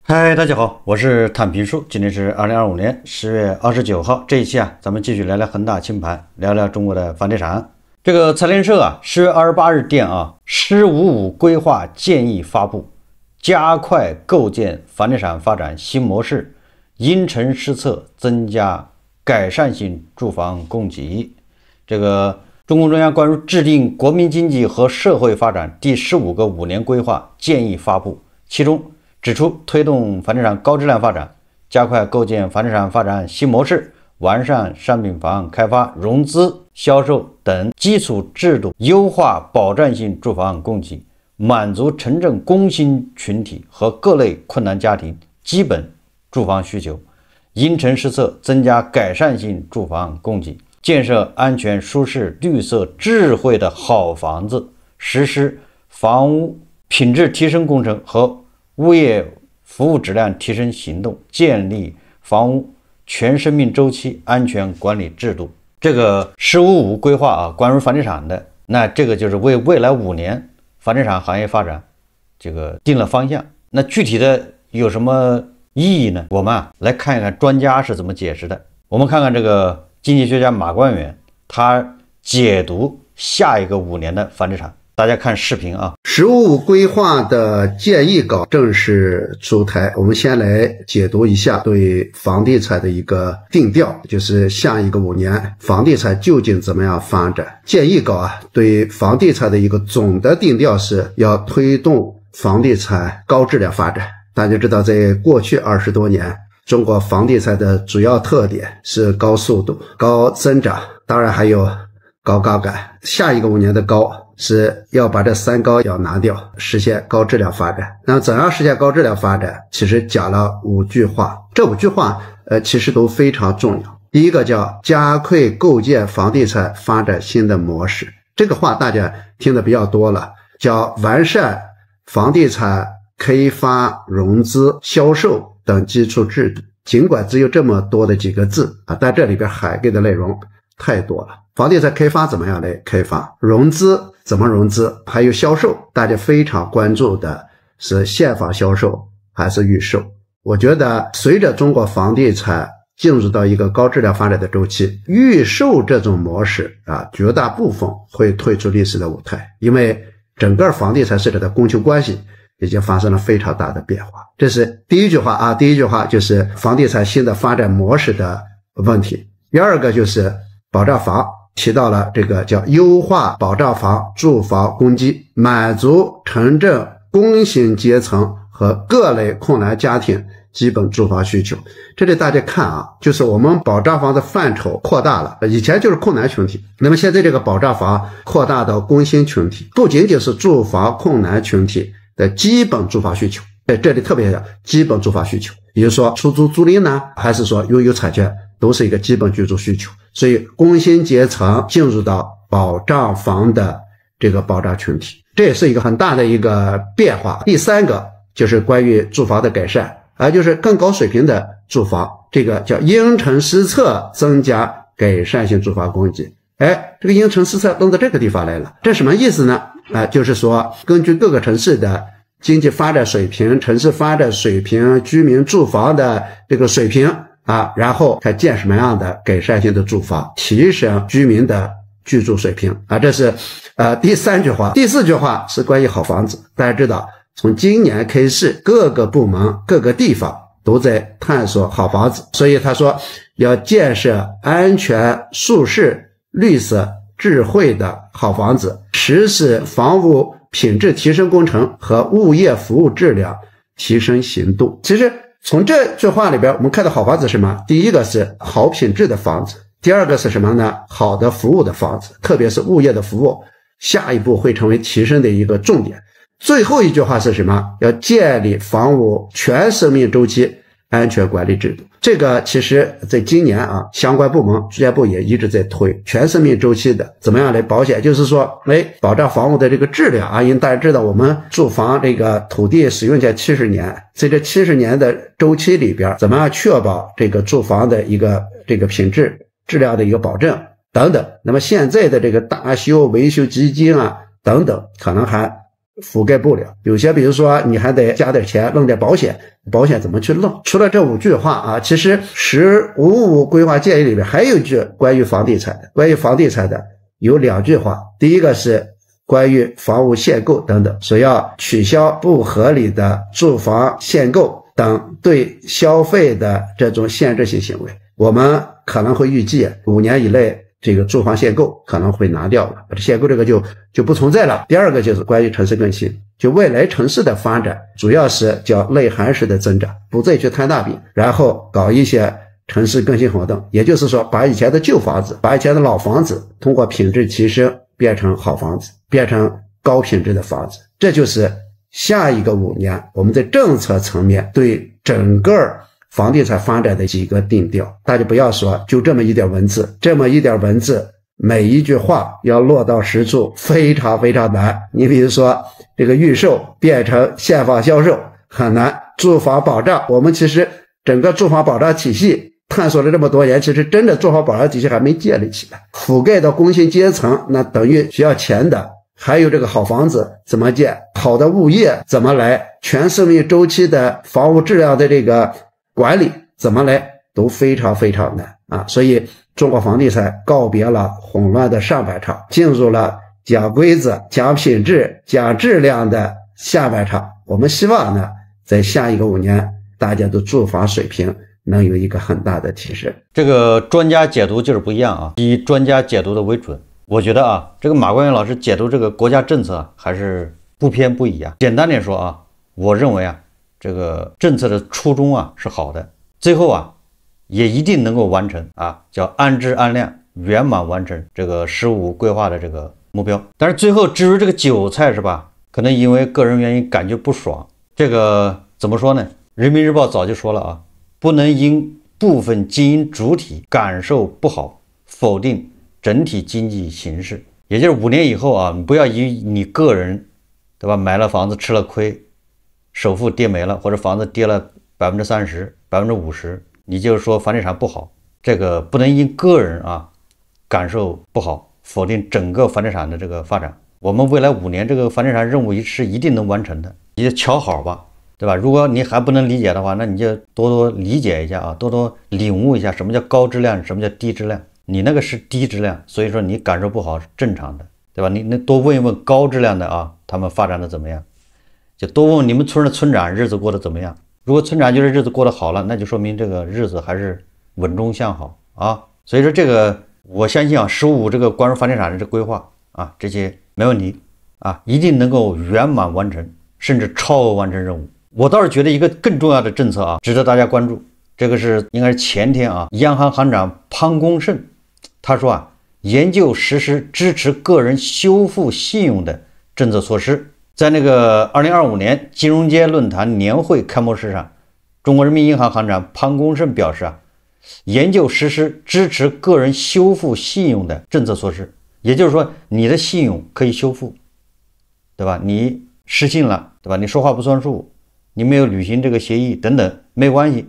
嗨，大家好，我是坦平叔，今天是2025年10月29号。这一期咱们继续聊聊恒大清盘，聊聊中国的房地产。这个财联社10月28日电“十五五”规划建议发布，加快构建房地产发展新模式，因城施策，增加改善性住房供给。这个中共中央关于制定国民经济和社会发展第15个5年规划建议发布，其中指出，推动房地产高质量发展，加快构建房地产发展新模式，完善商品房开发、融资、销售等基础制度，优化保障性住房供给，满足城镇工薪群体和各类困难家庭基本住房需求，因城施策，增加改善性住房供给，建设安全、舒适、绿色、智慧的好房子，实施房屋品质提升工程和物业服务质量提升行动，建立房屋全生命周期安全管理制度。这个“15+5”规划关于房地产的，那这个就是为未来5年房地产行业发展这个定了方向。那具体的有什么意义呢？我们来看一看专家是怎么解释的。我们看看这个经济学家马冠元，他解读下一个5年的房地产。大家看视频“15+5”规划的建议稿正式出台，我们先来解读一下对房地产的一个定调，就是下一个5年房地产究竟怎么样发展。建议稿对房地产的一个总的定调是要推动房地产高质量发展。大家知道，在过去20多年，中国房地产的主要特点是高速度、高增长，当然还有高杠杆。下一个5年的高是要把这3高要拿掉，实现高质量发展。那么怎样实现高质量发展？其实讲了5句话，这5句话其实都非常重要。第一个叫加快构建房地产发展新的模式，这个话大家听得比较多了，叫完善房地产开发、融资、销售等基础制度。尽管只有这么多的几个字但这里边涵盖的内容太多了。房地产开发怎么样来开发？融资怎么融资？还有销售，大家非常关注的是现房销售还是预售？我觉得随着中国房地产进入到一个高质量发展的周期，预售这种模式绝大部分会退出历史的舞台，因为整个房地产市场的供求关系已经发生了非常大的变化。这是第一句话第一句话就是房地产新的发展模式的问题。第二个就是保障房，提到了这个叫优化保障房住房供给，满足城镇工薪阶层和各类困难家庭基本住房需求。这里大家看就是我们保障房的范畴扩大了，以前就是困难群体，那么现在这个保障房扩大到工薪群体，不仅仅是住房困难群体的基本住房需求，在这里特别讲基本住房需求，比如说出租租赁呢，还是说拥有产权，都是一个基本居住需求。所以工薪阶层进入到保障房的这个保障群体，这也是一个很大的一个变化。第三个就是关于住房的改善就是更高水平的住房，这个叫因城施策，增加改善性住房供给。这个因城施策弄到这个地方来了，这什么意思呢？就是说根据各个城市的经济发展水平、城市发展水平、居民住房的这个水平然后才建什么样的改善性的住房，提升居民的居住水平这是第3句话。第4句话是关于好房子。大家知道，从今年开始，各个部门、各个地方都在探索好房子，所以他说要建设安全、舒适、绿色、智慧的好房子，实施房屋品质提升工程和物业服务质量提升行动。其实从这句话里边我们看到好房子是什么？第一个是好品质的房子，第二个是什么呢？好的服务的房子，特别是物业的服务，下一步会成为提升的一个重点。最后一句话是什么？要建立房屋全生命周期安全管理制度。这个其实在今年相关部门住建部也一直在推全生命周期的怎么样来保险，就是说保障房屋的这个质量因为大家知道我们住房这个土地使用权70年，在这70年的周期里边，怎么样确保这个住房的一个这个品质质量的一个保证等等。那么现在的这个大修维修基金等等可能还覆盖不了。有些比如说你还得加点钱弄点保险，保险怎么去弄？除了这5句话啊，其实“1555”规划建议里面还有一句关于房地产的，关于房地产的有2句话。第一个是关于房屋限购等等，说要取消不合理的住房限购等对消费的这种限制性行为。我们可能会预计5年以内这个住房限购可能会拿掉了，限购这个就不存在了。第二个就是关于城市更新，就未来城市的发展主要是叫内涵式的增长，不再去摊大饼，然后搞一些城市更新活动，也就是说把以前的旧房子，把以前的老房子通过品质提升变成好房子，变成高品质的房子。这就是下一个5年我们在政策层面对整个房地产发展的几个定调。大家不要说就这么一点文字，这么一点文字每一句话要落到实处非常非常难。你比如说这个预售变成现房销售很难，住房保障，我们其实整个住房保障体系探索了这么多年，其实真的住房保障体系还没建立起来，覆盖到工薪阶层那等于需要钱的。还有这个好房子怎么建，好的物业怎么来，全生命周期的房屋质量的这个管理怎么来，都非常非常难啊！所以中国房地产告别了混乱的上半场，进入了讲规则、讲品质、讲质量的下半场。我们希望呢，在下一个5年，大家的住房水平能有一个很大的提升。这个专家解读就是不一样啊，以专家解读的为准。我觉得啊，这个马冠元老师解读这个国家政策还是不偏不倚啊。简单点说啊，我认为啊，这个政策的初衷啊是好的，最后啊也一定能够完成啊，叫安质安量，圆满完成这个15规划的这个目标。但是最后至于这个韭菜是吧，可能因为个人原因感觉不爽，这个怎么说呢？人民日报早就说了啊，不能因部分经营主体感受不好否定整体经济形势。也就是5年以后啊，你不要以你个人对吧，买了房子吃了亏，首付跌没了，或者房子跌了30%、50%，你就说房地产不好。这个不能因个人啊感受不好否定整个房地产的这个发展。我们未来5年这个房地产任务是一定能完成的，你就瞧好吧，对吧？如果你还不能理解的话，那你就多多理解一下啊，多多领悟一下什么叫高质量，什么叫低质量。你那个是低质量，所以说你感受不好是正常的，对吧？你多问一问高质量的啊，他们发展的怎么样？就多问你们村的村长日子过得怎么样？如果村长觉得日子过得好了，那就说明这个日子还是稳中向好啊。所以说这个我相信啊，15这个关于房地产的这规划啊，这些没问题啊，一定能够圆满完成，甚至超额完成任务。我倒是觉得一个更重要的政策啊，值得大家关注。这个是应该是前天啊，央行行长潘功胜他说啊，研究实施支持个人修复信用的政策措施。在那个2025年金融街论坛年会开幕式上，中国人民银行行长潘功胜表示啊，研究实施支持个人修复信用的政策措施。也就是说，你的信用可以修复，对吧？你失信了，对吧？你说话不算数，你没有履行这个协议等等，没关系，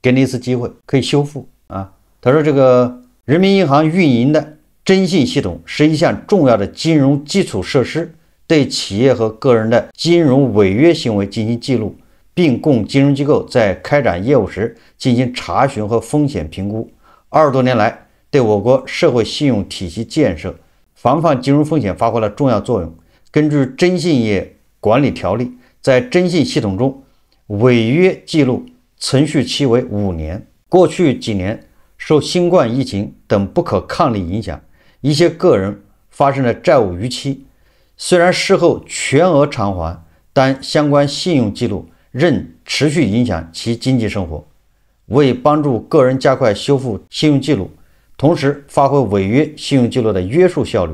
给你一次机会，可以修复啊。他说这个人民银行运营的征信系统是一项重要的金融基础设施，对企业和个人的金融违约行为进行记录，并供金融机构在开展业务时进行查询和风险评估。20多年来，对我国社会信用体系建设、防范金融风险发挥了重要作用。根据征信业管理条例，在征信系统中，违约记录存续期为5年。过去几年，受新冠疫情等不可抗力影响，一些个人发生了债务逾期，虽然事后全额偿还，但相关信用记录仍持续影响其经济生活。为帮助个人加快修复信用记录，同时发挥违约信用记录的约束效率，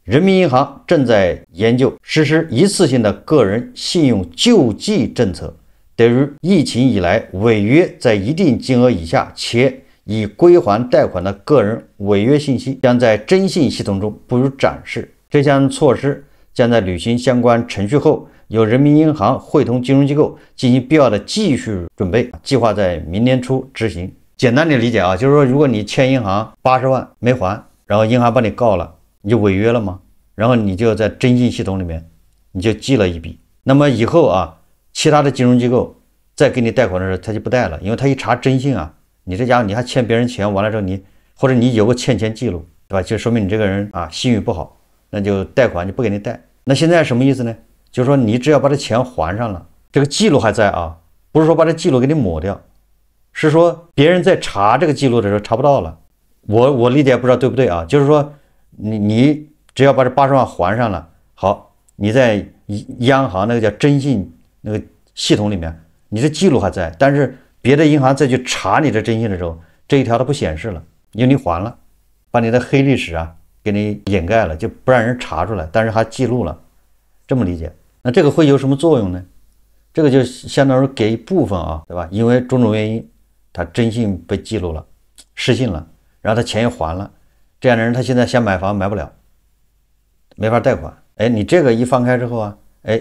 人民银行正在研究实施一次性的个人信用救济政策。对于疫情以来违约在一定金额以下且已归还贷款的个人违约信息，将在征信系统中布予展示。这项措施将在履行相关程序后，由人民银行会同金融机构进行必要的继续准备，计划在明年初执行。简单的理解啊，就是说，如果你欠银行80万没还，然后银行把你告了，你就违约了吗？然后你就在征信系统里面你就记了一笔。那么以后啊，其他的金融机构再给你贷款的时候，他就不贷了，因为他一查征信啊，你这家伙你还欠别人钱，完了之后或者你有个欠钱记录，对吧？就说明你这个人啊信誉不好，那就贷款就不给你贷。那现在什么意思呢？就是说你只要把这钱还上了，这个记录还在啊，不是说把这记录给你抹掉，是说别人在查这个记录的时候查不到了。我理解不知道对不对啊？就是说你只要把这80万还上了，好，你在央行那个叫征信那个系统里面，你的记录还在，但是别的银行再去查你的征信的时候，这一条它不显示了，因为你还了，把你的黑历史啊给你掩盖了，就不让人查出来，但是还记录了，这么理解。那这个会有什么作用呢？这个就相当于给一部分啊，对吧？因为种种原因，他征信被记录了，失信了，然后他钱又还了，这样的人他现在想买房买不了，没法贷款。哎，你这个一放开之后啊，哎，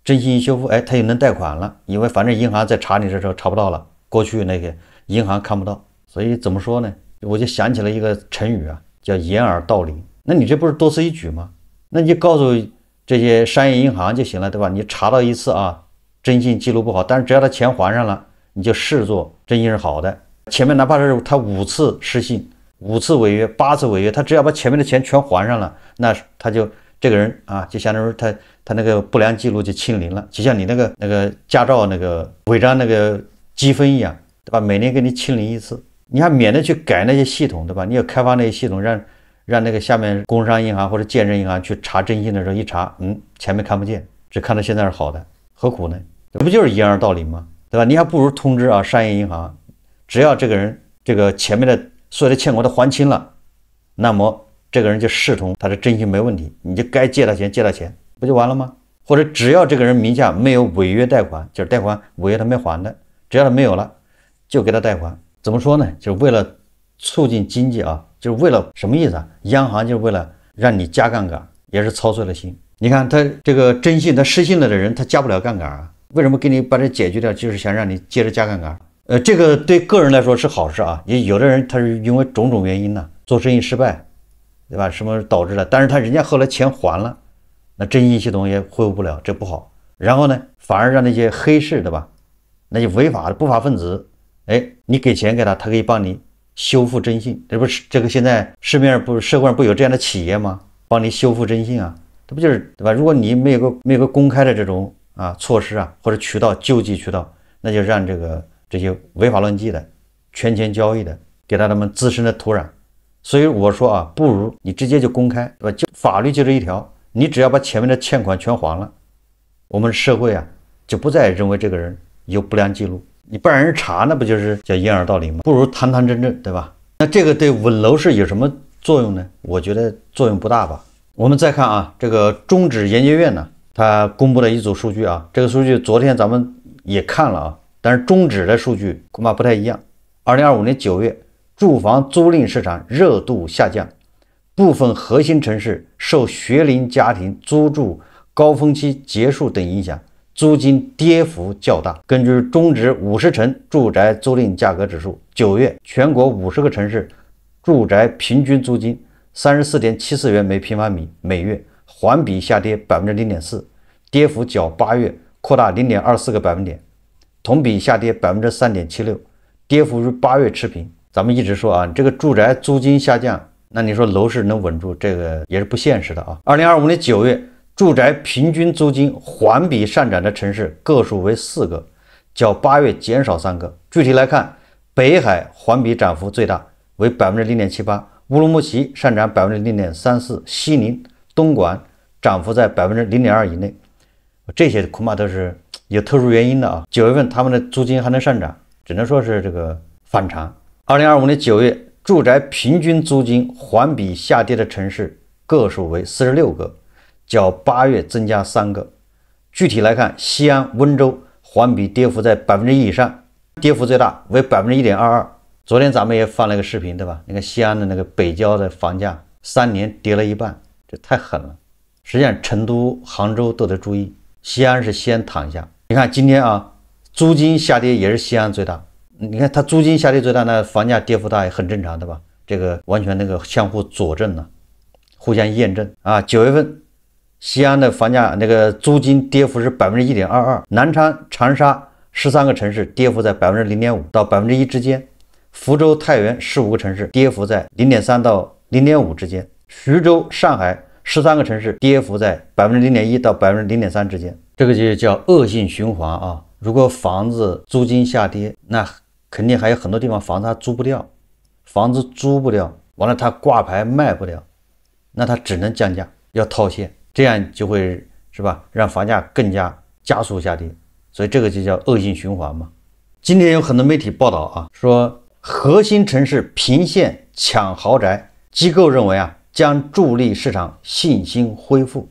征信一修复，哎，他又能贷款了，因为反正银行在查你的时候查不到了，过去那个银行看不到，所以怎么说呢？我就想起了一个成语啊，叫掩耳盗铃。那你这不是多此一举吗？那你就告诉这些商业银行就行了，对吧？你查到一次啊，征信记录不好，但是只要他钱还上了，你就视作征信是好的。前面哪怕是他5次失信、5次违约、8次违约，他只要把前面的钱全还上了，那他就这个人啊，就相当于他那个不良记录就清零了，就像你那个驾照那个违章那个积分一样，对吧？每年给你清零一次，你还免得去改那些系统，对吧？你要开发那些系统，让那个下面工商银行或者建设银行去查征信的时候一查，前面看不见，只看到现在是好的，何苦呢？这不就是掩耳盗铃吗？对吧？你还不如通知啊商业银行，只要这个人这个前面的所有的欠款都还清了，那么这个人就视同他的征信没问题，你就该借他钱，不就完了吗？或者只要这个人名下没有违约贷款，就是贷款违约他没还的，只要他没有了，就给他贷款。怎么说呢？就是为了促进经济啊，就是为了什么意思啊？央行就是为了让你加杠杆，也是操碎了心。你看他这个征信，他失信了的人，他加不了杠杆啊。为什么给你把这解决掉？就是想让你接着加杠杆。这个对个人来说是好事啊。也有的人他是因为种种原因呢，做生意失败，对吧？什么导致了？但是人家后来钱还了，那征信系统也恢复不了，这不好。然后呢，反而让那些黑市，对吧？那些违法的不法分子，哎，你给钱给他，他可以帮你修复征信，这不是这个现在社会上不有这样的企业吗？帮你修复征信啊，这不就是对吧？如果你没有个公开的这种措施啊，或者渠道救济渠道，那就让这些违法乱纪的、权钱交易的，给他们自身的土壤。所以我说啊，不如你直接就公开，对吧？就法律就这一条，你只要把前面的欠款全还了，我们社会啊就不再认为这个人有不良记录。你不让人查，那不就是叫掩耳盗铃吗？不如堂堂正正，对吧？那这个对稳楼市有什么作用呢？我觉得作用不大吧。我们再看啊，这个中指研究院呢，它公布了一组数据啊，这个数据昨天咱们也看了啊，但是中指的数据恐怕不太一样。2025年9月，住房租赁市场热度下降，部分核心城市受学龄家庭租住高峰期结束等影响，租金跌幅较大。根据中指50城住宅租赁价格指数，9月全国50个城市住宅平均租金34.74元每平方米每月，环比下跌 0.4%， 跌幅较8月扩大 0.24个百分点，同比下跌 3.76%， 跌幅与8月持平。咱们一直说啊，这个住宅租金下降，那你说楼市能稳住，这个也是不现实的啊。2025年9月住宅平均租金环比上涨的城市个数为4个，较8月减少3个。具体来看，北海环比涨幅最大，为 0.78%， 乌鲁木齐上涨 0.34%， 西宁、东莞涨幅在 0.2% 以内。这些恐怕都是有特殊原因的啊。9月份他们的租金还能上涨，只能说是这个反常。2025年9月住宅平均租金环比下跌的城市个数为46个，较8月增加3个。具体来看，西安、温州环比跌幅在 1% 以上，跌幅最大为 1.22%。昨天咱们也放了一个视频，对吧？那个西安的那个北郊的房价3年跌了一半，这太狠了。实际上成都、杭州都得注意，西安是先躺下。你看今天啊，租金下跌也是西安最大。你看它租金下跌最大，那房价跌幅大也很正常，对吧？这个完全那个相互佐证了，互相验证啊。9月份西安的房价那个租金跌幅是 1.22%， 南昌、长沙13个城市跌幅在 0.5% 到 1% 之间，福州、太原15个城市跌幅在 0.3% 到 0.5% 之间，徐州、上海13个城市跌幅在 0.1% 到 0.3% 之间。这个就叫恶性循环啊！如果房子租金下跌，那肯定还有很多地方房子它租不掉，房子租不掉，完了它挂牌卖不掉，那它只能降价，要套现，这样就会是吧，让房价更加加速下跌，所以这个就叫恶性循环嘛。今天有很多媒体报道啊，说核心城市频现抢豪宅，机构认为啊，将助力市场信心恢复。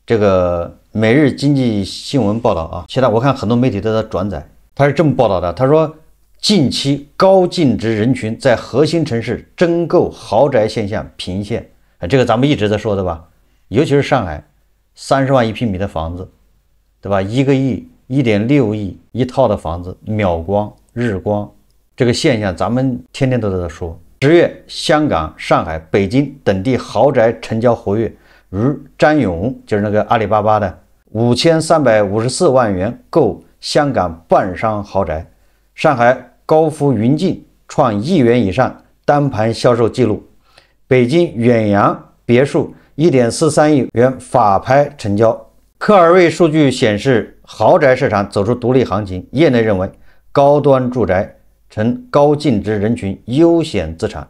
这个每日经济新闻报道啊，其他我看很多媒体都在转载，他是这么报道的，他说近期高净值人群在核心城市争购豪宅现象频现，这个咱们一直在说的吧，尤其是上海30万1平米的房子，对吧？1个亿、1.6亿一套的房子，秒光、日光，这个现象咱们天天都在说。10月，香港、上海、北京等地豪宅成交活跃，如詹勇就是那个阿里巴巴的5354万元购香港半商豪宅，上海高福云境创1亿元以上单盘销售记录，北京远洋别墅1.43亿元法拍成交。科尔卫数据显示，豪宅市场走出独立行情，业内认为高端住宅成高净值人群优选资产，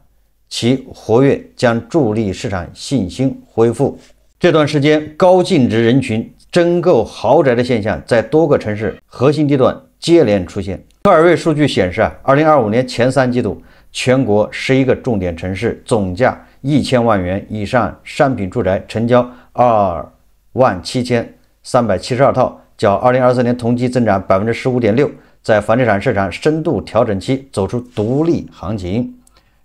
其活跃将助力市场信心恢复。这段时间，高净值人群争购豪宅的现象在多个城市核心地段接连出现。科尔卫数据显示，2025年前3季度，全国11个重点城市总价1000万元以上商品住宅成交27372套，较2024年同期增长 15.6%。在房地产市场深度调整期走出独立行情，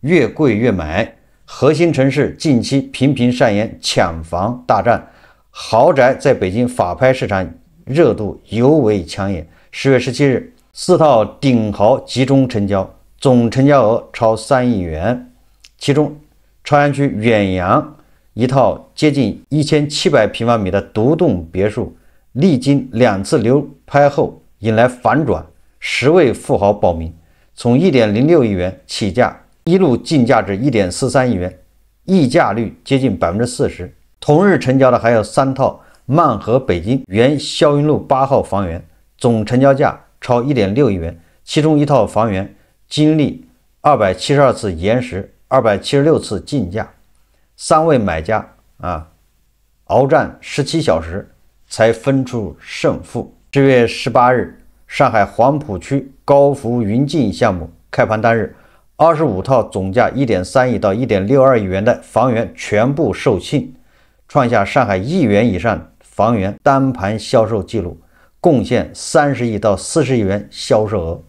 越贵越买。核心城市近期频频上演抢房大战，豪宅在北京法拍市场热度尤为抢眼。10月17日，4套顶豪集中成交，总成交额超3亿元。其中，朝阳区远洋一套接近1700平方米的独栋别墅，历经2次流拍后引来反转。10位富豪报名，从 1.06 亿元起价，一路竞价至 1.43 亿元，溢价率接近 40%。同日成交的还有3套曼河北京原霄云路8号房源，总成交价超 1.6 亿元，其中一套房源经历272次延时，276次竞价，3位买家鏖战17小时才分出胜负。10月18日，上海黄浦区高福云境项目开盘当日，25套总价 1.3 亿到 1.62 亿元的房源全部售罄，创下上海1亿元以上房源单盘销售记录，贡献30亿到40亿元销售额。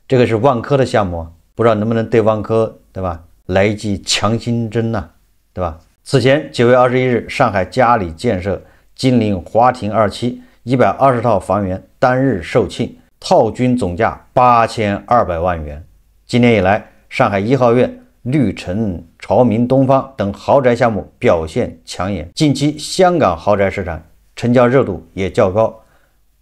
这个是万科的项目，不知道能不能对万科，对吧，来一剂强心针呢，对吧？此前9月21日，上海嘉里建设金陵华庭2期120套房源单日售罄，套均总价8200万元。今年以来，上海1号院、绿城、朝明东方等豪宅项目表现抢眼。近期香港豪宅市场成交热度也较高。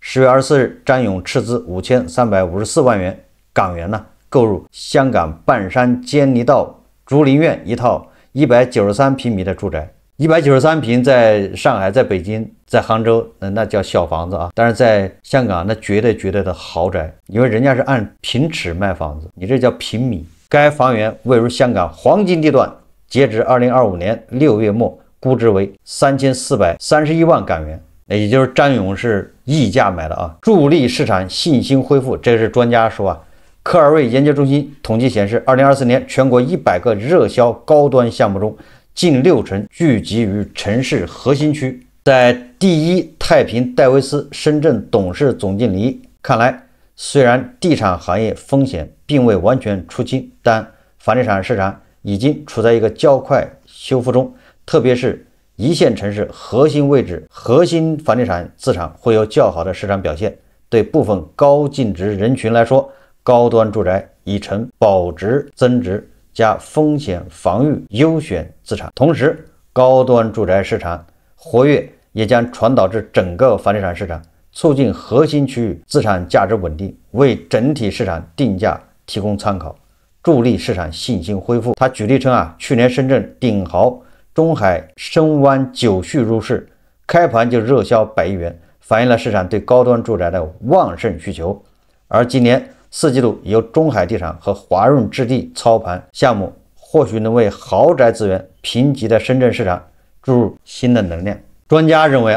10月24日，张勇斥资5354万元港元购入香港半山坚尼道竹林苑一套193平米的住宅。193平在上海、在北京、在杭州，那叫小房子啊。但是在香港，那绝对的豪宅，因为人家是按平尺卖房子，你这叫平米。该房源位于香港黄金地段，截至2025年6月末，估值为3431万港元，也就是张勇是溢价买的啊。助力市场信心恢复，这是专家说啊。科尔卫研究中心统计显示，2024年全国100个热销高端项目中，近60%聚集于城市核心区。在第一太平戴维斯深圳董事总经理看来，虽然地产行业风险并未完全出清，但房地产市场已经处在一个较快修复中，特别是一线城市核心位置，核心房地产资产会有较好的市场表现。对部分高净值人群来说，高端住宅已成保值增值加风险防御优选资产。同时，高端住宅市场活跃也将传导至整个房地产市场，促进核心区域资产价值稳定，为整体市场定价提供参考，助力市场信心恢复。他举例称去年深圳鼎豪中海深湾9序入市，开盘就热销100亿元，反映了市场对高端住宅的旺盛需求。而今年4季度由中海地产和华润置地操盘项目，或许能为豪宅资源贫瘠的深圳市场注入新的能量。专家认为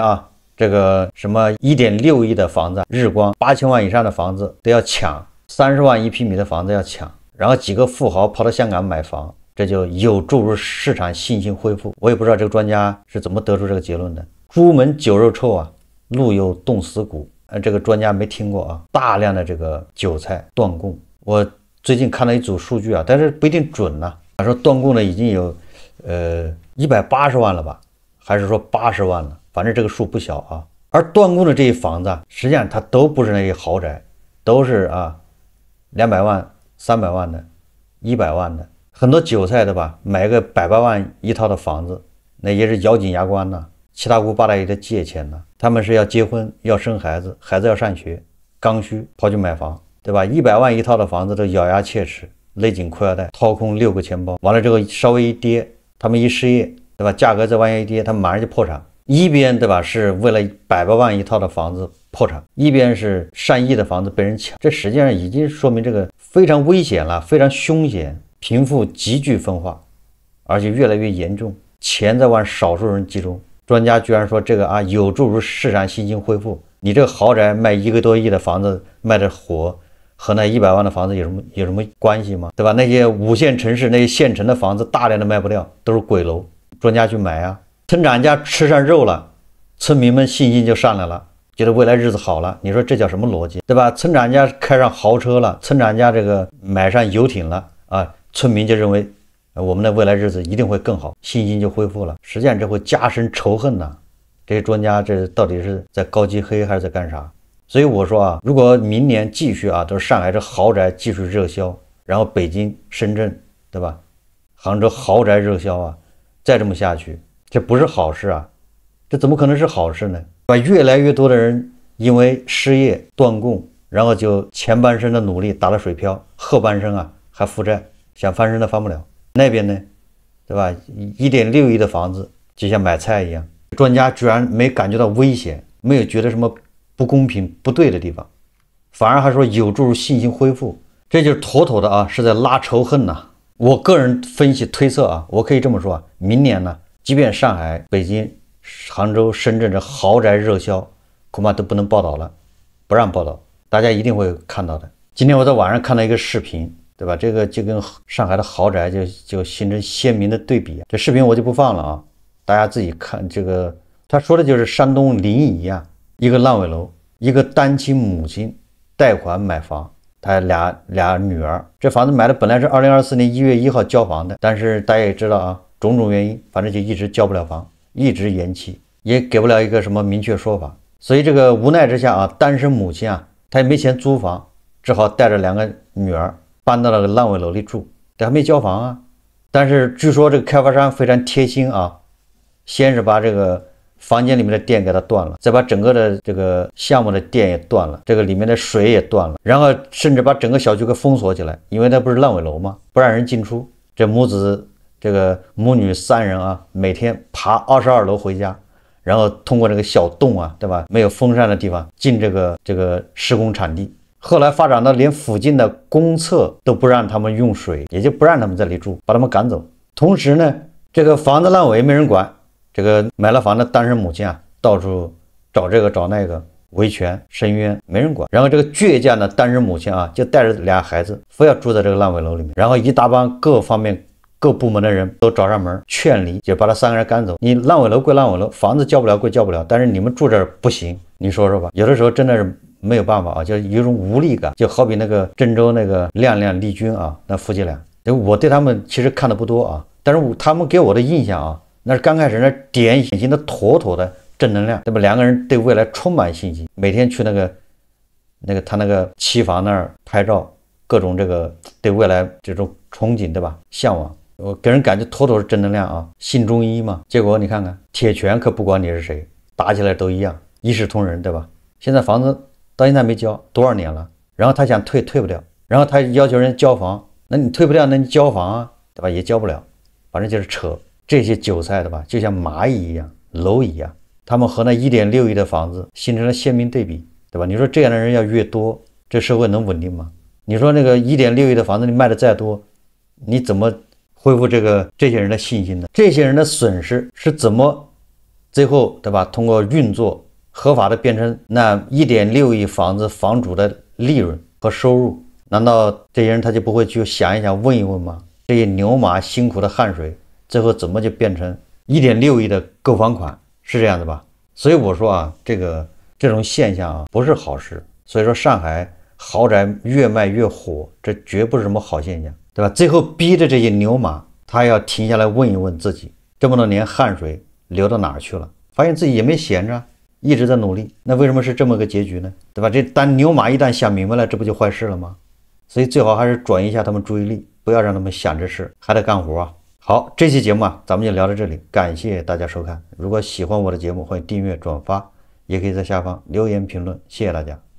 这个什么1.6亿的房子，日光8000万以上的房子都要抢，30万1平米的房子要抢，然后几个富豪跑到香港买房，这就有助于市场信心恢复。我也不知道这个专家是怎么得出这个结论的。朱门酒肉臭路有冻死骨。这个专家没听过大量的这个韭菜断供。我最近看了一组数据但是不一定准他说断供的已经有180万了吧，还是说80万了，反正这个数不小而断供的这些房子实际上它都不是那些豪宅，都是200万、300万的、100万的。很多韭菜的吧，买个100-8万一套的房子，那也是咬紧牙关七大姑八大姨的借钱他们是要结婚，要生孩子，孩子要上学，刚需跑去买房，对吧？100万一套的房子都咬牙切齿，勒紧裤腰带，掏空6个钱包，完了之后稍微一跌，他们一失业，对吧？价格再往下一跌，他们马上就破产。一边对吧，是为了100-8万一套的房子破产，一边是上亿的房子被人抢，这实际上已经说明这个非常危险了，非常凶险，贫富急剧分化，而且越来越严重，钱在往少数人集中。专家居然说这个有助于市场信心恢复。你这个豪宅卖1个多亿的房子卖的火，和那100万的房子有什么关系吗？对吧？那些5线城市那些县城的房子大量的卖不掉，都是鬼楼，专家去买村长家吃上肉了，村民们信心就上来了，觉得未来日子好了。你说这叫什么逻辑？对吧？村长家开上豪车了，村长家这个买上游艇了村民就认为我们的未来日子一定会更好，信心就恢复了。实际上这会加深仇恨这些专家这到底是在高级黑还是在干啥？所以我说如果明年继续都是上海这豪宅继续热销，然后北京、深圳，对吧？杭州豪宅热销再这么下去，这不是好事这怎么可能是好事呢？越来越多的人因为失业断供，然后就前半生的努力打了水漂，后半生还负债，想翻身都翻不了。那边呢，对吧？1.6亿的房子就像买菜一样，专家居然没感觉到危险，没有觉得什么不公平不对的地方，反而还说有助于信心恢复，这就是妥妥的是在拉仇恨我个人分析推测我可以这么说明年呢，即便上海、北京、杭州、深圳这豪宅热销，恐怕都不能报道了，不让报道，大家一定会看到的。今天我在网上看到一个视频，对吧？这个就跟上海的豪宅就形成鲜明的对比这视频我就不放了大家自己看。这个他说的就是山东临沂一个烂尾楼，一个单亲母亲贷款买房，他俩女儿，这房子买的本来是2024年1月1号交房的，但是大家也知道种种原因，反正就一直交不了房，一直延期，也给不了一个什么明确说法。所以这个无奈之下单身母亲她也没钱租房，只好带着2个女儿搬到了烂尾楼里住，这还没交房但是据说这个开发商非常贴心先是把这个房间里面的电给它断了，再把整个的这个项目的电也断了，这个里面的水也断了，然后甚至把整个小区给封锁起来，因为它不是烂尾楼吗？不让人进出。这母女3人每天爬22楼回家，然后通过这个小洞对吧？没有风扇的地方进这个施工场地。后来发展到连附近的公厕都不让他们用水，也就不让他们在这里住，把他们赶走。同时呢，这个房子烂尾没人管，这个买了房的单身母亲到处找这个找那个，维权申冤没人管。然后这个倔强的单身母亲就带着2孩子非要住在这个烂尾楼里面，然后一大帮各方面各部门的人都找上门劝离，就把他3个人赶走。你烂尾楼归烂尾楼，房子交不了归交不了，但是你们住这儿不行，你说说吧。有的时候真的是没有办法就有一种无力感，就好比那个郑州那个亮亮丽君那夫妻俩，我对他们其实看的不多但是他们给我的印象那是刚开始那典型的妥妥的正能量，对吧？2个人对未来充满信心，每天去他那个期房那儿拍照，各种这个对未来这种憧憬，对吧？向往，我给人感觉妥妥是正能量信中医嘛。结果你看看铁拳可不管你是谁，打起来都一样，一视同仁，对吧？现在房子到现在没交多少年了，然后他想退不了，然后他要求人交房，那你退不了，那你交房啊，对吧？也交不了，反正就是扯。这些韭菜，对吧？就像蚂蚁一样，蝼蚁啊，他们和那1.6亿的房子形成了鲜明对比，对吧？你说这样的人要越多，这社会能稳定吗？你说那个1.6亿的房子你卖的再多，你怎么恢复这些人的信心呢？这些人的损失是怎么最后，对吧？通过运作合法的变成那1.6亿房子房主的利润和收入？难道这些人他就不会去想一想、问一问吗？这些牛马辛苦的汗水，最后怎么就变成1.6亿的购房款？是这样的吧？所以我说啊，这种现象啊不是好事。所以说上海豪宅越卖越火，这绝不是什么好现象，对吧？最后逼着这些牛马他要停下来问一问自己，这么多年汗水流到哪儿去了？发现自己也没闲着，一直在努力，那为什么是这么个结局呢？对吧？这当牛马一旦想明白了，这不就坏事了吗？所以最好还是转移一下他们注意力，不要让他们想这事，还得干活啊。好，这期节目啊，咱们就聊到这里，感谢大家收看。如果喜欢我的节目，欢迎订阅、转发，也可以在下方留言评论，谢谢大家。